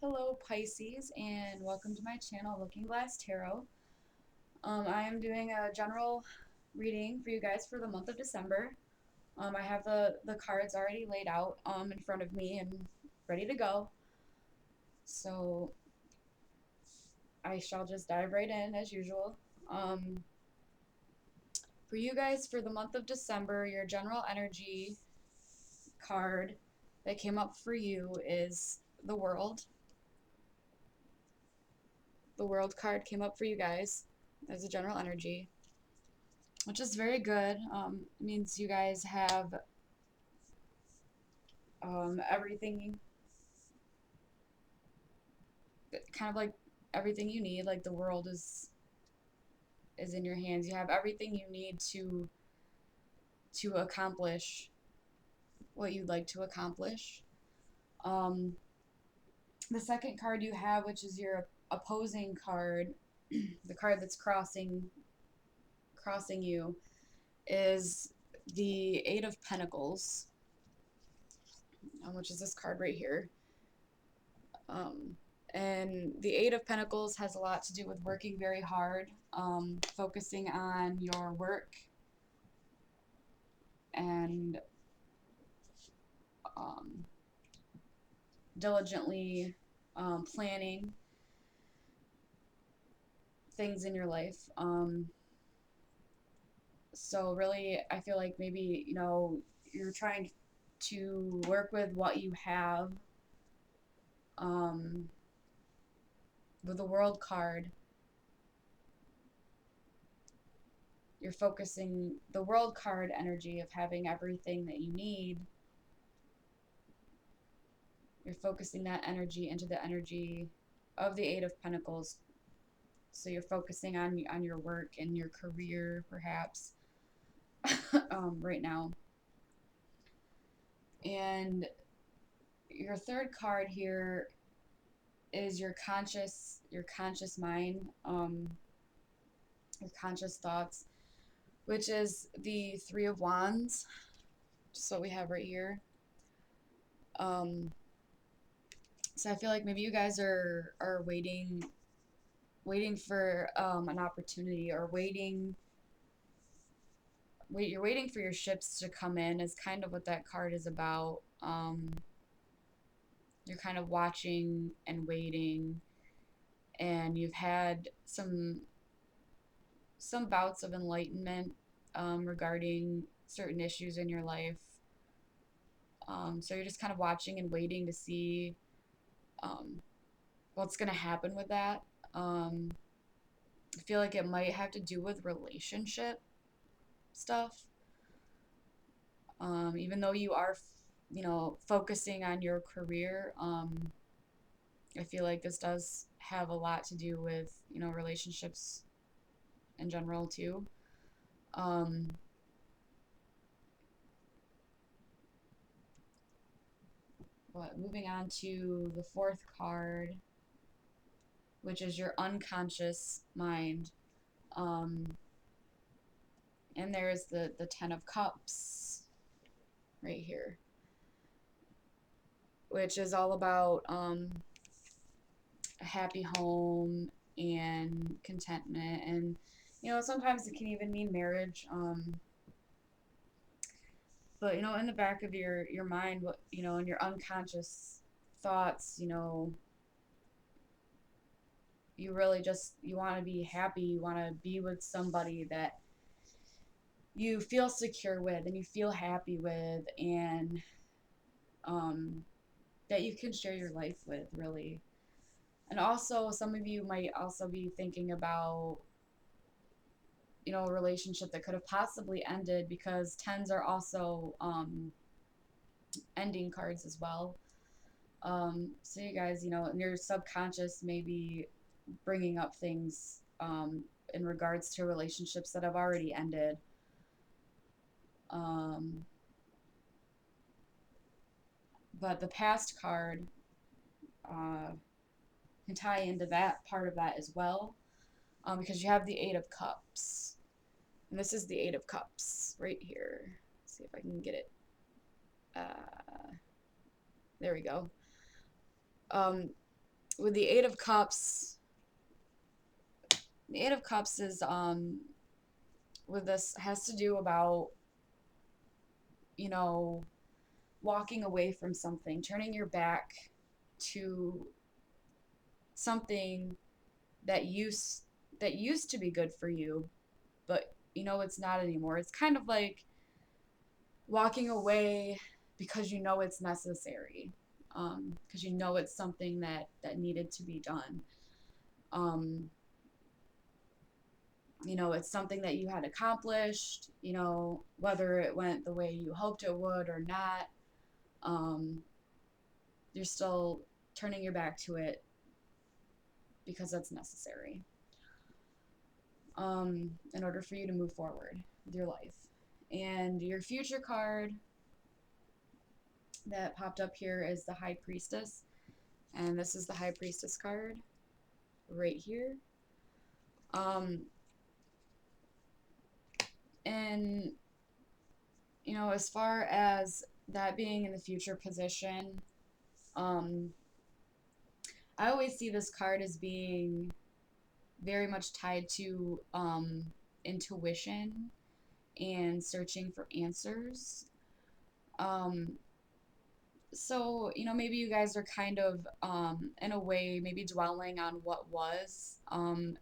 Hello Pisces and welcome to my channel Looking Glass Tarot. I am doing a general reading for you guys for the month of December. I have the cards already laid out in front of me and ready to go. So I shall just dive right in as usual. Um, for you guys for the month of December, your general energy card that came up for you is the World. The World card came up for you guys as a general energy, which is very good. It means you guys have everything, kind of like everything you need. Like the world is in your hands. You have everything you need to accomplish what you'd like to accomplish. Um, the second card you have, which is your opposing card, the card that's crossing you, is the Eight of Pentacles, which is this card right here. Um, and the Eight of Pentacles has a lot to do with working very hard, focusing on your work, and um, diligently planning things in your life. So really, I feel like maybe, you're trying to work with what you have. Um, with the World card, you're focusing the World card energy of having everything that you need. You're focusing that energy into the energy of the Eight of Pentacles. So you're focusing on your work and your career, perhaps, right now. And your third card here is your conscious mind, your conscious thoughts, which is the Three of Wands. Just what we have right here. So I feel like maybe you guys are waiting for an opportunity, or you're waiting for your ships to come in, is kind of what that card is about. You're kind of watching and waiting, and you've had some bouts of enlightenment regarding certain issues in your life. So you're just kind of watching and waiting to see um, what's going to happen with that. I feel like it might have to do with relationship stuff. Even though you are, focusing on your career, I feel like this does have a lot to do with, relationships in general too. Um, but moving on to the fourth card, which is your unconscious mind. Um, and there's the Ten of Cups right here, which is all about a happy home and contentment. And, sometimes it can even mean marriage. But, in the back of your mind, what, in your unconscious thoughts, you really just, you want to be happy. You want to be with somebody that you feel secure with and you feel happy with, and um, that you can share your life with, really. And also, some of you might also be thinking about, a relationship that could have possibly ended, because tens are also ending cards as well. So you guys, in your subconscious, maybe bringing up things in regards to relationships that have already ended. Um, but the past card can tie into that part of that as well, because you have the Eight of Cups. And this is the Eight of Cups right here. Let's see if I can get it. There we go. Um, with the Eight of Cups, the Eight of Cups is with this has to do about, you know, walking away from something, turning your back to something that used to be good for you, but you know it's not anymore. It's kind of like walking away because you know it's necessary, because you know it's something that needed to be done. Um, you know, it's something that you had accomplished. You know, whether it went the way you hoped it would or not, um, you're still turning your back to it because that's necessary, in order for you to move forward with your life. And your future card that popped up here is the High Priestess. And this is the High Priestess card right here. Um, and, you know, as far as that being in the future position, um, I always see this card as being very much tied to intuition and searching for answers. Um, so, you know, maybe you guys are kind of, in a way, maybe dwelling on what was, and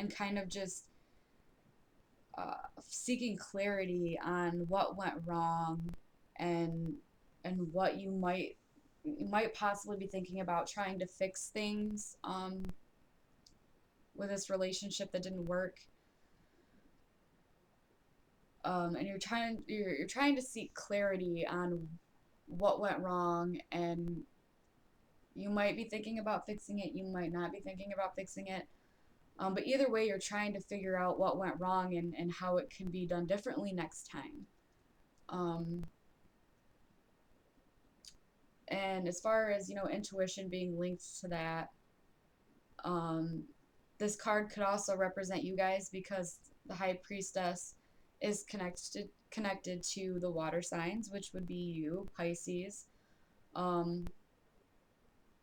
kind of just seeking clarity on what went wrong, and what you might possibly be thinking about trying to fix things, with this relationship that didn't work. And you're trying to seek clarity on what went wrong, and you might be thinking about fixing it, you might not be thinking about fixing it. But either way, you're trying to figure out what went wrong, and how it can be done differently next time. Um, and as far as, you know, intuition being linked to that, um, this card could also represent you guys, because the High Priestess is connected to the water signs, which would be you, Pisces. Um,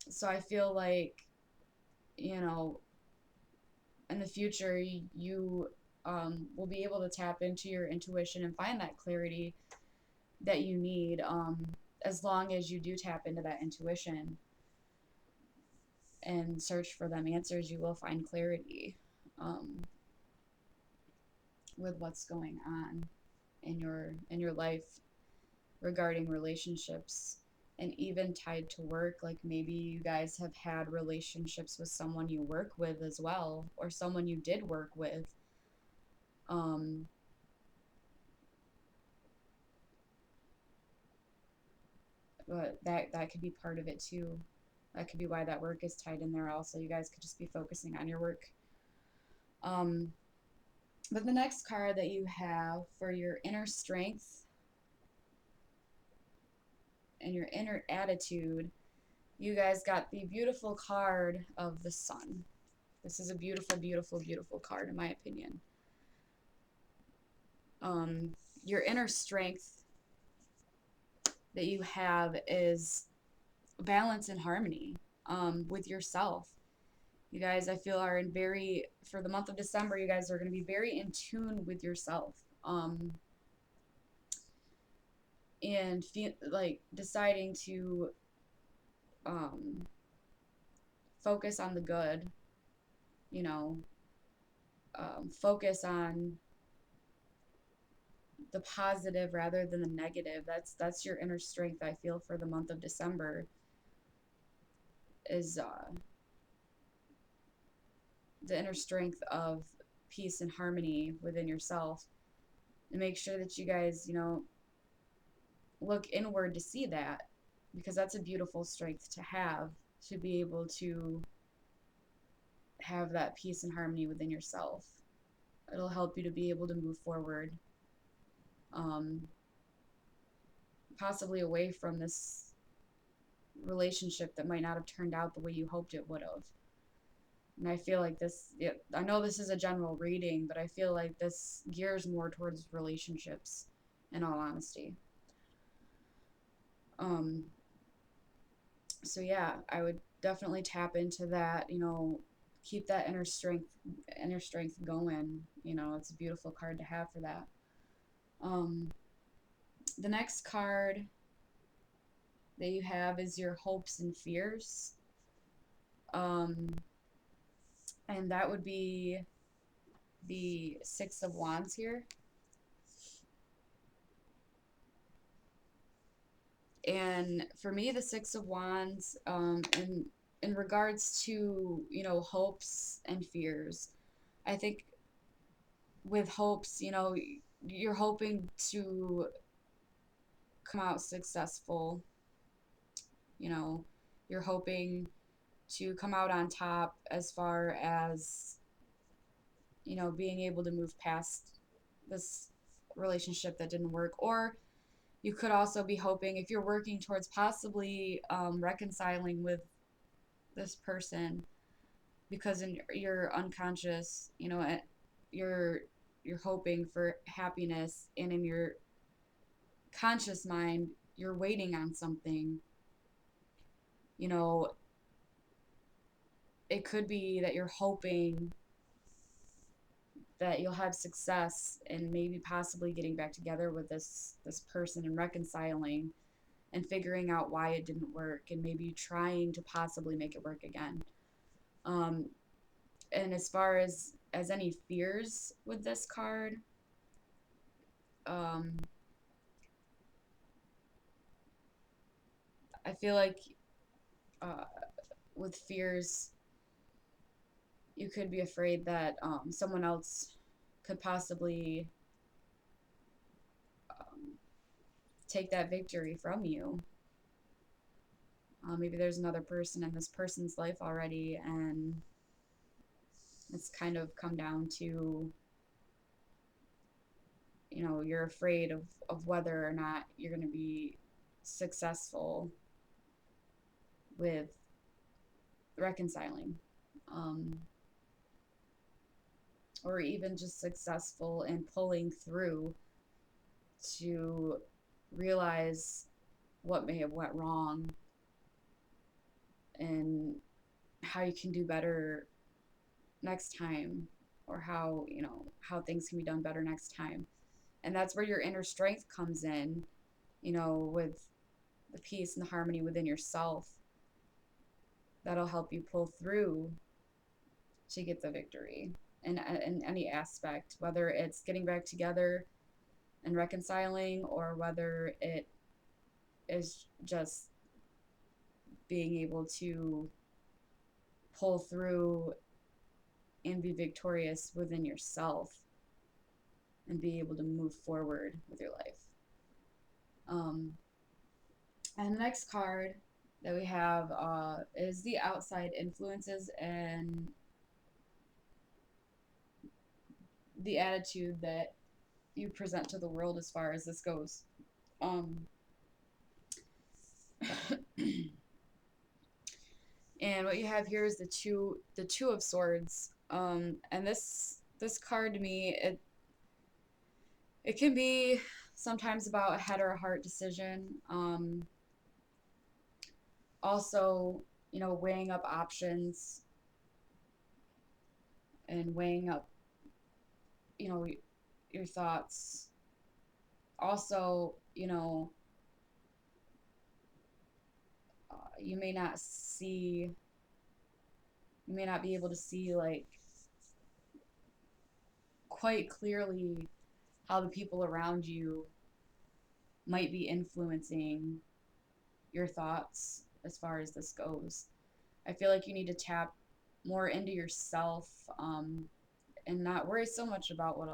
so I feel like, you know, in the future, you will be able to tap into your intuition and find that clarity that you need, as long as you do tap into that intuition and search for them answers, you will find clarity, um, with what's going on in your life regarding relationships, and even tied to work. Like maybe you guys have had relationships with someone you work with as well, or someone you did work with. um, but that could be part of it too. That could be why that work is tied in there also. You guys could just be focusing on your work. um, but the next card that you have for your inner strength and your inner attitude, you guys got the beautiful card of the Sun. This is a beautiful, beautiful, beautiful card, in my opinion. Your inner strength that you have is balance and harmony, with yourself. You guys, I feel, are in very, for the month of December, you guys are going to be very in tune with yourself. And feel like deciding to, um, focus on the good, you know, focus on the positive rather than the negative. That's your inner strength, I feel, for the month of December, is the inner strength of peace and harmony within yourself. And make sure that you guys, you know, look inward to see that, because that's a beautiful strength to have, to be able to have that peace and harmony within yourself. It'll help you to be able to move forward, um, possibly away from this relationship that might not have turned out the way you hoped it would have. And I feel like this, yeah, I know this is a general reading, but I feel like this gears more towards relationships, in all honesty. Um, So yeah, I would definitely tap into that, keep that inner strength going. It's a beautiful card to have for that. Um, the next card that you have is your hopes and fears. Um, and that would be the Six of Wands here. And for me, the Six of Wands, in regards to, hopes and fears, I think with hopes, you're hoping to come out successful, you know, you're hoping to come out on top as far as, being able to move past this relationship that didn't work. Or you could also be hoping, if you're working towards possibly reconciling with this person, because in your unconscious, you're you're hoping for happiness, and in your conscious mind, you're waiting on something. You know, it could be that you're hoping that you'll have success and maybe possibly getting back together with this person and reconciling and figuring out why it didn't work, and maybe trying to possibly make it work again. Um, and as far as any fears with this card, um, I feel like uh, with fears, you could be afraid that someone else could possibly um, take that victory from you. Maybe there's another person in this person's life already, and it's kind of come down to, you're afraid of whether or not you're going to be successful with reconciling, um, or even just successful in pulling through to realize what may have went wrong, and how you can do better next time, or how things can be done better next time. And that's where your inner strength comes in, with the peace and the harmony within yourself. That'll help you pull through to get the victory in any aspect, whether it's getting back together and reconciling, or whether it is just being able to pull through and be victorious within yourself and be able to move forward with your life. Um, and the next card that we have is the outside influences and the attitude that you present to the world as far as this goes. Um, and what you have here is the two of swords. And this card to me, it can be sometimes about a head or a heart decision. Also, weighing up options and weighing up, you know, your thoughts. Also, you may not see, you may not be able to see like quite clearly how the people around you might be influencing your thoughts as far as this goes. I feel like you need to tap more into yourself, and not worry so much about what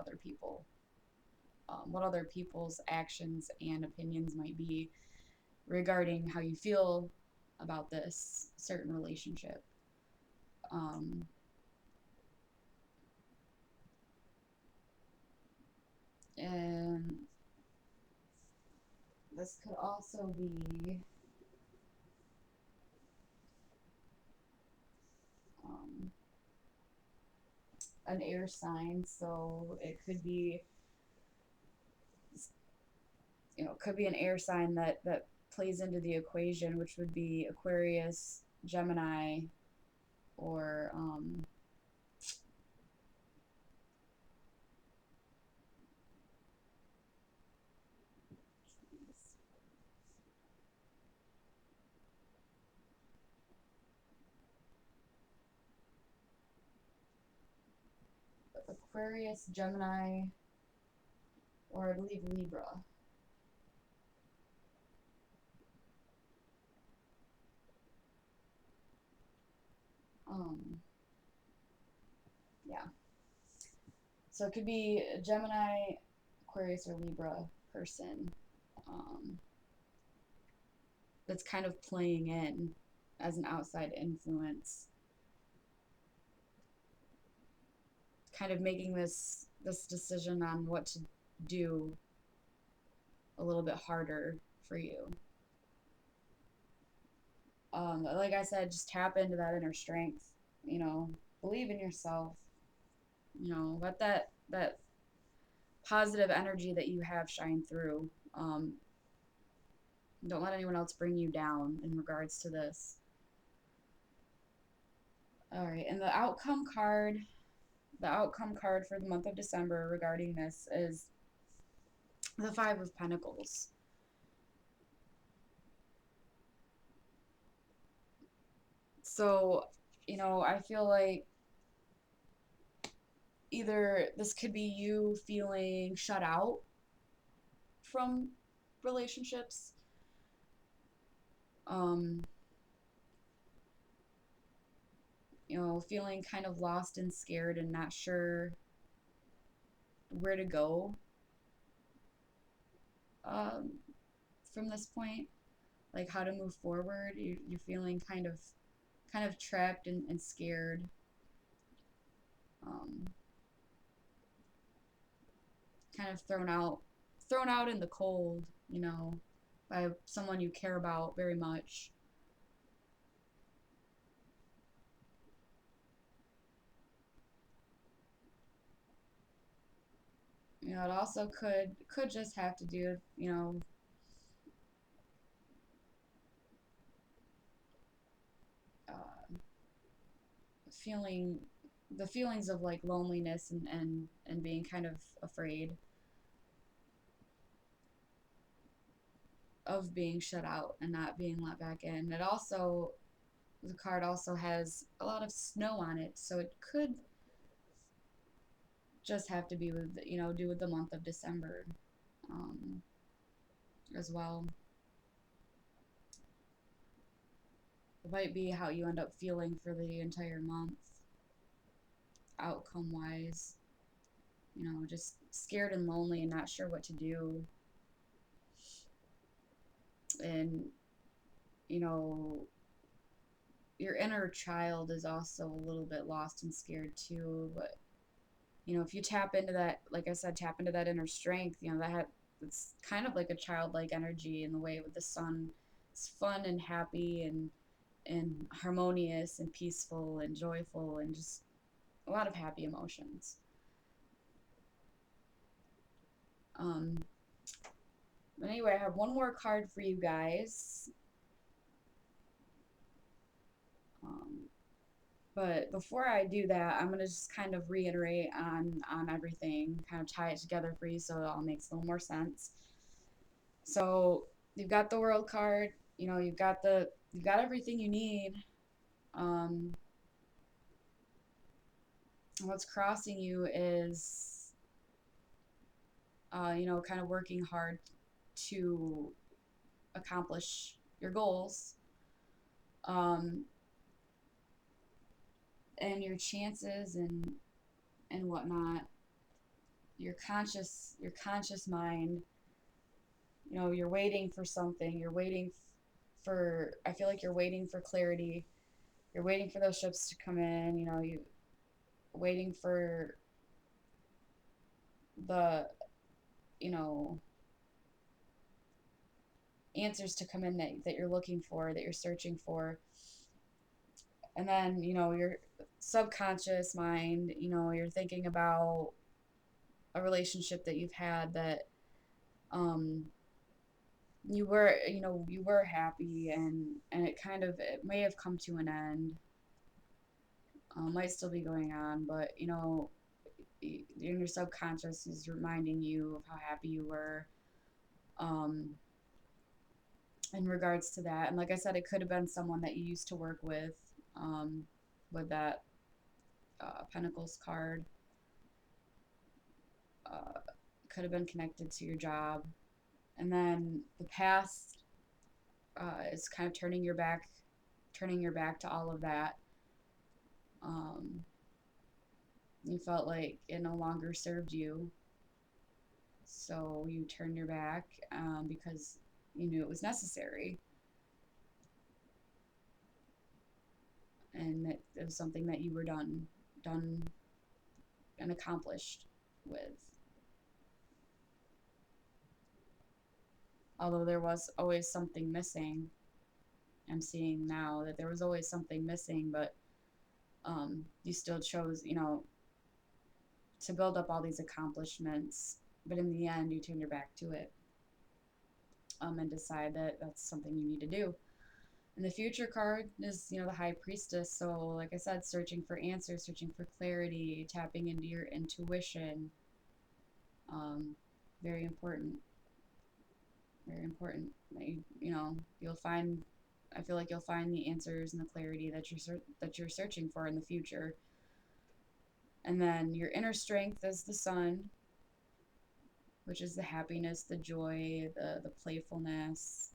other people's actions and opinions might be regarding how you feel about this certain relationship. Um, and this could also be um, an air sign, so it could be, could be an air sign that plays into the equation, which would be Aquarius, Gemini, or Aquarius, Gemini, or I believe Libra. Um, yeah. So it could be a Gemini, Aquarius, or Libra person um, that's kind of playing in as an outside influence, kind of making this decision on what to do a little bit harder for you. Like I said, just tap into that inner strength. You know, believe in yourself. You know, let that positive energy that you have shine through. Don't let anyone else bring you down in regards to this. All right, and the outcome card for the month of December regarding this is the Five of Pentacles. So, you know, I feel like either this could be you feeling shut out from relationships, um, you know, feeling kind of lost and scared and not sure where to go um, from this point, like how to move forward. You're feeling kind of trapped and scared. Um, Kind of thrown out in the cold, you know, by someone you care about very much. You know, it also could just have to do with, you know, uh, feeling the feelings of like loneliness and being kind of afraid of being shut out and not being let back in. It also the card also has a lot of snow on it, so it could just have to be with, you know, do with the month of December um, as well. It might be how you end up feeling for the entire month, outcome wise. You know, just scared and lonely and not sure what to do. And, you know, your inner child is also a little bit lost and scared too. But, you know, if you tap into that, like I said, tap into that inner strength, you know, it's kind of like a childlike energy in the way with the sun. It's fun and happy and harmonious and peaceful and joyful and just a lot of happy emotions. Um, but anyway, I have one more card for you guys. Um, but before I do that, I'm gonna just kind of reiterate on everything, kind of tie it together for you so it all makes a little more sense. So you've got the World card. You know, you've got everything you need. Um, what's crossing you is, you know, kind of working hard to accomplish your goals. Um, and your chances and whatnot, your conscious mind, you know, you're waiting for something, you're waiting for, I feel like you're waiting for clarity, you're waiting for those ships to come in, you know, you waiting for the, you know, answers to come in that you're looking for, that you're searching for. And then, you know, your subconscious mind, you know, you're thinking about a relationship that you've had that um you were happy, and it may have come to an end. Might still be going on, but in your subconscious is reminding you of how happy you were, um, in regards to that. And like I said, it could have been someone that you used to work um, with that Pentacles card. Uh, could have been connected to your job. And then the past is kind of turning your back to all of that. Um, you felt like it no longer served you, so you turned your back, because you knew it was necessary, and it was something that you were done and accomplished with. Although there was always something missing, I'm seeing now that there was always something missing, but you still chose, to build up all these accomplishments. But in the end, you turn your back to it, and decide that that's something you need to do. And the future card is, the High Priestess. So, like I said, searching for answers, searching for clarity, tapping into your intuition. Um, very important. Very important. You'll find. I feel like you'll find the answers and the clarity that you're searching for in the future. And then your inner strength is the Sun, which is the happiness, the joy, the playfulness.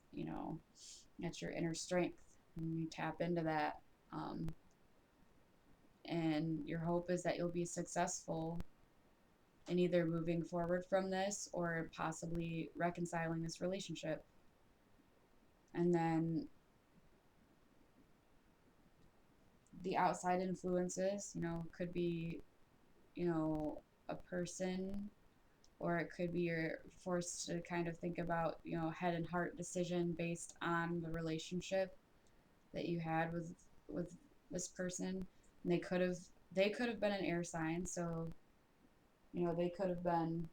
That's your inner strength, and you tap into that. Um, and your hope is that you'll be successful in either moving forward from this or possibly reconciling this relationship. And then the outside influences, could be, a person, or it could be you're forced to kind of think about, head and heart decision based on the relationship that you had with this person. And they could have been an air sign, so they could have been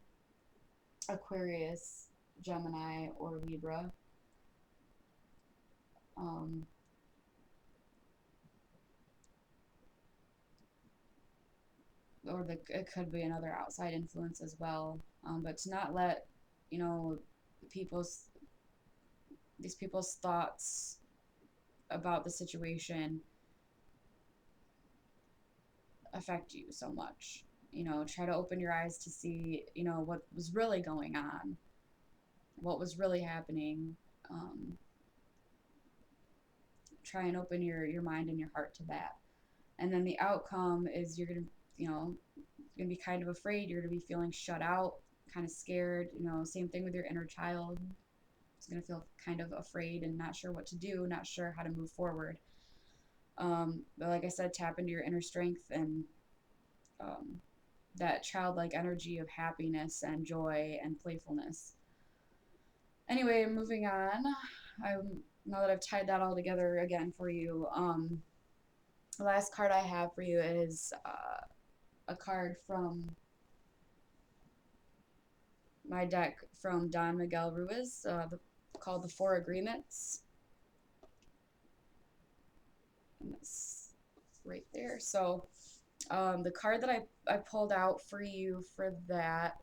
Aquarius, Gemini, or Libra. Um, it could be another outside influence as well. But to not let, you know, people's these people's thoughts about the situation affect you so much. Try to open your eyes to see, what was really going on, what was really happening. Um, Try and open your mind and your heart to that. And then the outcome is you're gonna, be kind of afraid. You're gonna be feeling shut out, kind of scared. Same thing with your inner child. It's gonna feel kind of afraid and not sure what to do, not sure how to move forward. But like I said, tap into your inner strength and um, that childlike energy of happiness and joy and playfulness. Anyway, moving on. I Now that I've tied that all together again for you, the last card I have for you is a card from my deck from Don Miguel Ruiz, called The Four Agreements. And that's right there. So, the card that I pulled out for you for that,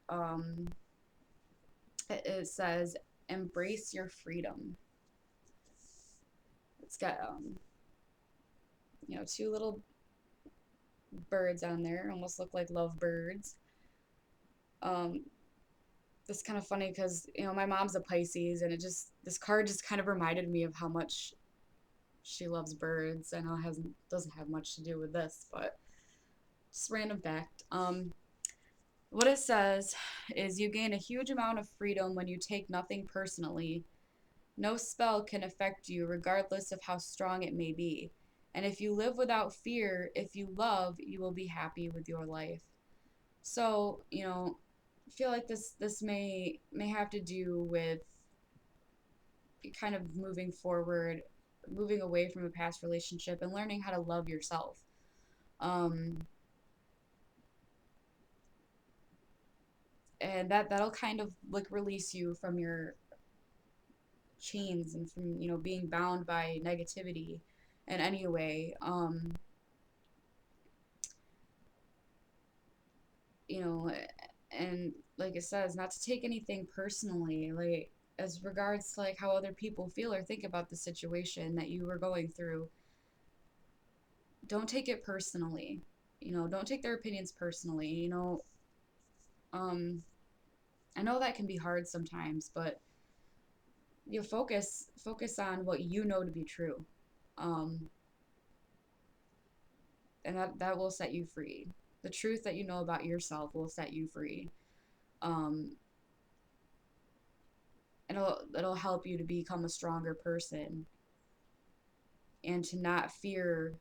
it says, embrace your freedom. It's got, two little birds on there, almost look like love birds. Um, it's kind of funny because, my mom's a Pisces, and this card just kind of reminded me of how much she loves birds. I know it doesn't have much to do with this, but just random fact. What it says is you gain a huge amount of freedom when you take nothing personally. No spell can affect you, regardless of how strong it may be. And if you live without fear, if you love, you will be happy with your life. So, I feel like this may have to do with kind of moving forward, moving away from a past relationship and learning how to love yourself. Um, and that'll kind of like release you from chains and from, being bound by negativity in any way. You know, and like it says, not to take anything personally, like as regards to like how other people feel or think about the situation that you were going through. Don't take it personally. Don't take their opinions personally. Um, I know that can be hard sometimes, but focus on what you know to be true, um, and that will set you free. The truth that you know about yourself will set you free, um, and it'll help you to become a stronger person and to not fear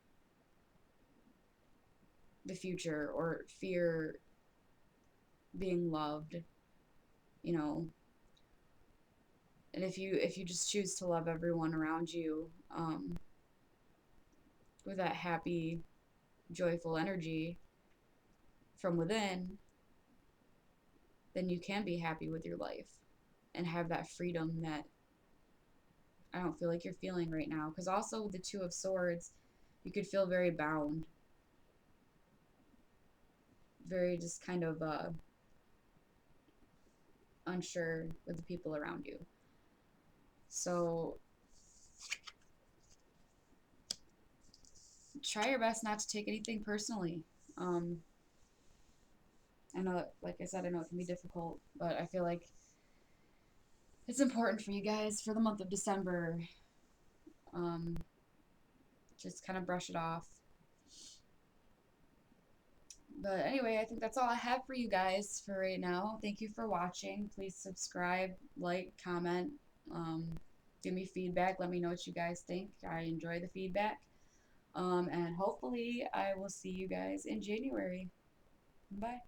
the future or fear being loved. You know, and if you just choose to love everyone around you, with that happy, joyful energy from within, then you can be happy with your life and have that freedom that I don't feel like you're feeling right now. Because also with the Two of Swords, you could feel very bound, very just kind of unsure with the people around you. So try your best not to take anything personally. Um, I know, like I said, I know it can be difficult, but I feel like it's important for you guys for the month of December. Um, just kind of brush it off. But anyway, I think that's all I have for you guys for right now. Thank you for watching. Please subscribe, like, comment, um, give me feedback. Let me know what you guys think. I enjoy the feedback. And hopefully, I will see you guys in January. Bye.